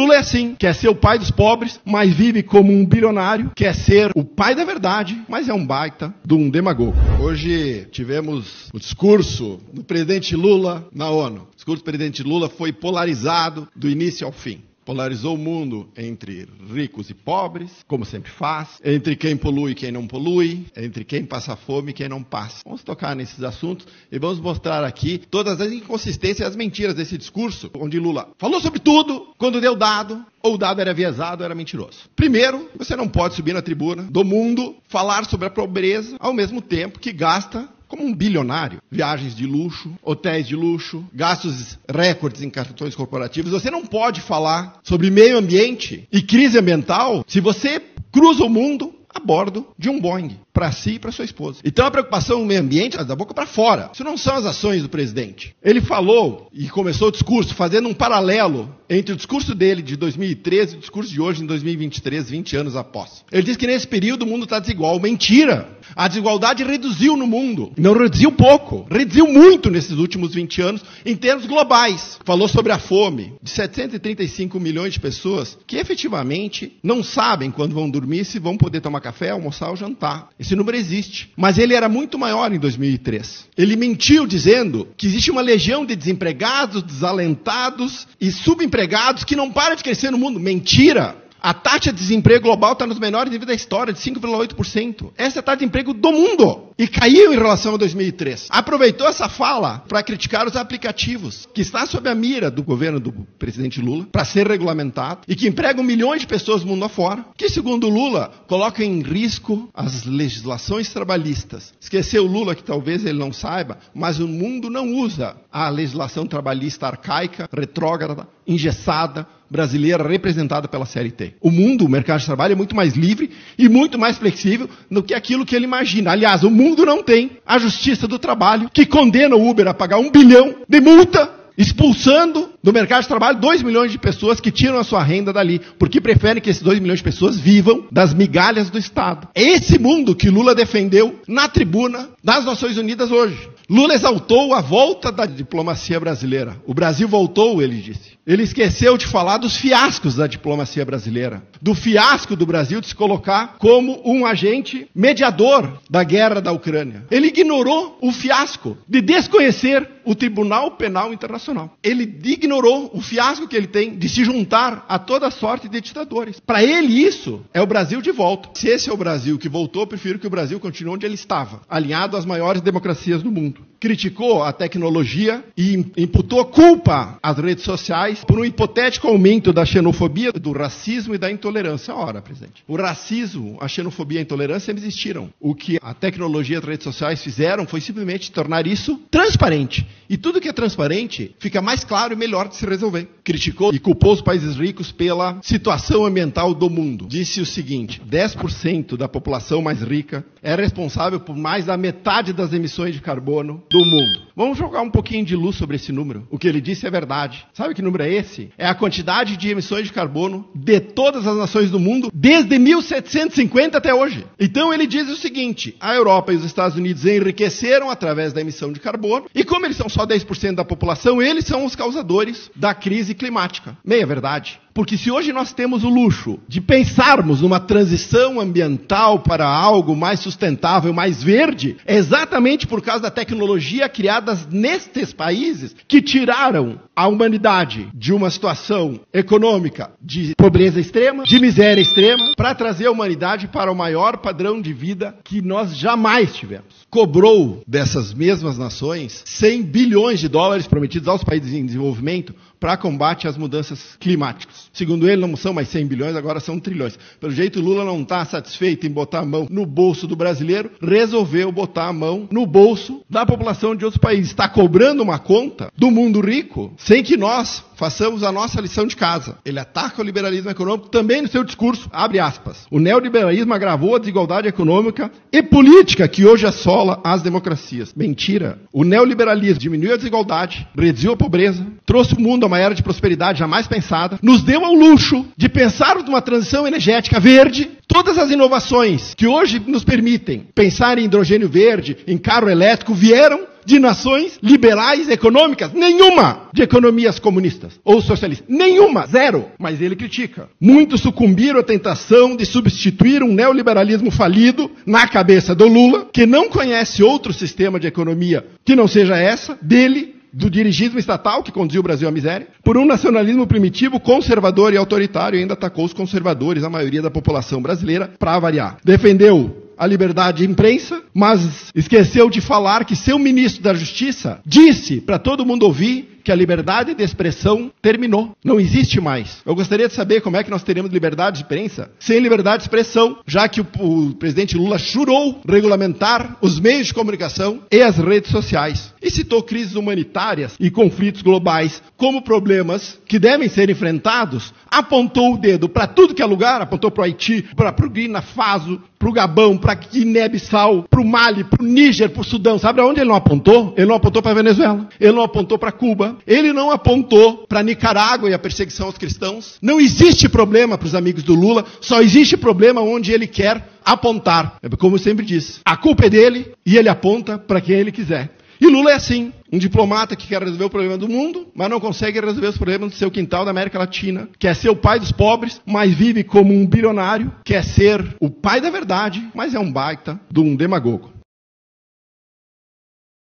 Lula é assim, quer ser o pai dos pobres, mas vive como um bilionário, quer ser o pai da verdade, mas é um baita de um demagogo. Hoje tivemos o discurso do presidente Lula na ONU. O discurso do presidente Lula foi polarizado do início ao fim. Polarizou o mundo entre ricos e pobres, como sempre faz, entre quem polui e quem não polui, entre quem passa fome e quem não passa. Vamos tocar nesses assuntos e vamos mostrar aqui todas as inconsistências e as mentiras desse discurso, onde Lula falou sobre tudo, quando deu dado, ou o dado era viesado ou era mentiroso. Primeiro, você não pode subir na tribuna do mundo, falar sobre a pobreza, ao mesmo tempo que gasta como um bilionário. Viagens de luxo, hotéis de luxo, gastos recordes em cartões corporativos. Você não pode falar sobre meio ambiente e crise ambiental se você cruza o mundo a bordo de um Boeing, para si e para sua esposa. Então a preocupação com o meio ambiente é da boca para fora. Isso não são as ações do presidente. Ele falou e começou o discurso fazendo um paralelo entre o discurso dele de 2013 e o discurso de hoje em 2023, 20 anos após. Ele disse que nesse período o mundo está desigual. Mentira! A desigualdade reduziu no mundo. Não reduziu pouco, reduziu muito nesses últimos 20 anos em termos globais. Falou sobre a fome de 735 milhões de pessoas que efetivamente não sabem quando vão dormir se vão poder tomar café, almoçar ou jantar. Esse número existe. Mas ele era muito maior em 2003. Ele mentiu dizendo que existe uma legião de desempregados, desalentados e subempregados que não para de crescer no mundo. Mentira! A taxa de desemprego global está nos menores níveis da história, de 5,8%. Essa é a taxa de emprego do mundo. E caiu em relação a 2003. Aproveitou essa fala para criticar os aplicativos, que está sob a mira do governo do presidente Lula, para ser regulamentado, e que empregam milhões de pessoas mundo afora, que, segundo Lula, colocam em risco as legislações trabalhistas. Esqueceu Lula, que talvez ele não saiba, mas o mundo não usa a legislação trabalhista arcaica, retrógrada, engessada, brasileira representada pela CLT. O mundo, o mercado de trabalho é muito mais livre e muito mais flexível do que aquilo que ele imagina. Aliás, o mundo não tem a justiça do trabalho que condena o Uber a pagar 1 bilhão de multa, expulsando do mercado de trabalho 2 milhões de pessoas que tiram a sua renda dali, porque preferem que esses 2 milhões de pessoas vivam das migalhas do Estado. É esse mundo que Lula defendeu na tribuna das Nações Unidas hoje. Lula exaltou a volta da diplomacia brasileira. O Brasil voltou, ele disse. Ele esqueceu de falar dos fiascos da diplomacia brasileira. Do fiasco do Brasil de se colocar como um agente mediador da guerra da Ucrânia. Ele ignorou o fiasco de desconhecer o Tribunal Penal Internacional. Ele ignorou o fiasco que ele tem de se juntar a toda sorte de ditadores. Para ele isso é o Brasil de volta. Se esse é o Brasil que voltou, eu prefiro que o Brasil continue onde ele estava, alinhado às maiores democracias do mundo. Criticou a tecnologia e imputou culpa às redes sociais por um hipotético aumento da xenofobia, do racismo e da intolerância. Ora, presidente, o racismo, a xenofobia e a intolerância sempre existiram. O que a tecnologia e as redes sociais fizeram foi simplesmente tornar isso transparente. E tudo que é transparente fica mais claro e melhor de se resolver. Criticou e culpou os países ricos pela situação ambiental do mundo. Disse o seguinte: 10% da população mais rica é responsável por mais da metade das emissões de carbono do mundo. Vamos jogar um pouquinho de luz sobre esse número. O que ele disse é verdade. Sabe que número é esse? É a quantidade de emissões de carbono de todas as nações do mundo desde 1750 até hoje. Então ele diz o seguinte: a Europa e os Estados Unidos enriqueceram através da emissão de carbono, e como eles são só 10% da população, eles são os causadores da crise climática. Meia verdade. Porque se hoje nós temos o luxo de pensarmos numa transição ambiental para algo mais sustentável, mais verde, é exatamente por causa da tecnologia criada nestes países que tiraram a humanidade de uma situação econômica de pobreza extrema, de miséria extrema, para trazer a humanidade para o maior padrão de vida que nós jamais tivemos. Cobrou dessas mesmas nações 100 bilhões de dólares prometidos aos países em desenvolvimento para combate às mudanças climáticas. Segundo ele, não são mais 100 bilhões, agora são trilhões. Pelo jeito, Lula não está satisfeito em botar a mão no bolso do brasileiro, resolveu botar a mão no bolso da população de outros países. Está cobrando uma conta do mundo rico sem que nós façamos a nossa lição de casa. Ele ataca o liberalismo econômico também no seu discurso, abre aspas. O neoliberalismo agravou a desigualdade econômica e política que hoje assola as democracias. Mentira. O neoliberalismo diminuiu a desigualdade, reduziu a pobreza, trouxe o mundo a uma era de prosperidade jamais pensada, nos deu ao luxo de pensar numa transição energética verde. Todas as inovações que hoje nos permitem pensar em hidrogênio verde, em carro elétrico, vieram de nações liberais econômicas? Nenhuma! De economias comunistas ou socialistas? Nenhuma! Zero! Mas ele critica. Muitos sucumbiram à tentação de substituir um neoliberalismo falido na cabeça do Lula, que não conhece outro sistema de economia que não seja essa, dele, do dirigismo estatal, que conduziu o Brasil à miséria, por um nacionalismo primitivo, conservador e autoritário, e ainda atacou os conservadores, a maioria da população brasileira, para variar. Defendeu a liberdade de imprensa, mas esqueceu de falar que seu ministro da Justiça disse para todo mundo ouvir que a liberdade de expressão terminou. Não existe mais. Eu gostaria de saber como é que nós teremos liberdade de imprensa sem liberdade de expressão, já que o presidente Lula jurou regulamentar os meios de comunicação e as redes sociais. E citou crises humanitárias e conflitos globais como problemas que devem ser enfrentados, apontou o dedo para tudo que é lugar, apontou para o Haiti, para o Burkina Faso, para o Gabão, para Guiné-Bissau, para o Mali, para o Níger, para o Sudão. Sabe aonde ele não apontou? Ele não apontou para a Venezuela. Ele não apontou para Cuba. Ele não apontou para Nicarágua e a perseguição aos cristãos. Não existe problema para os amigos do Lula, só existe problema onde ele quer apontar. É como eu sempre disse, a culpa é dele e ele aponta para quem ele quiser. E Lula é assim, um diplomata que quer resolver o problema do mundo, mas não consegue resolver os problemas do seu quintal da América Latina. Quer ser o pai dos pobres, mas vive como um bilionário. Quer ser o pai da verdade, mas é um baita de um demagogo.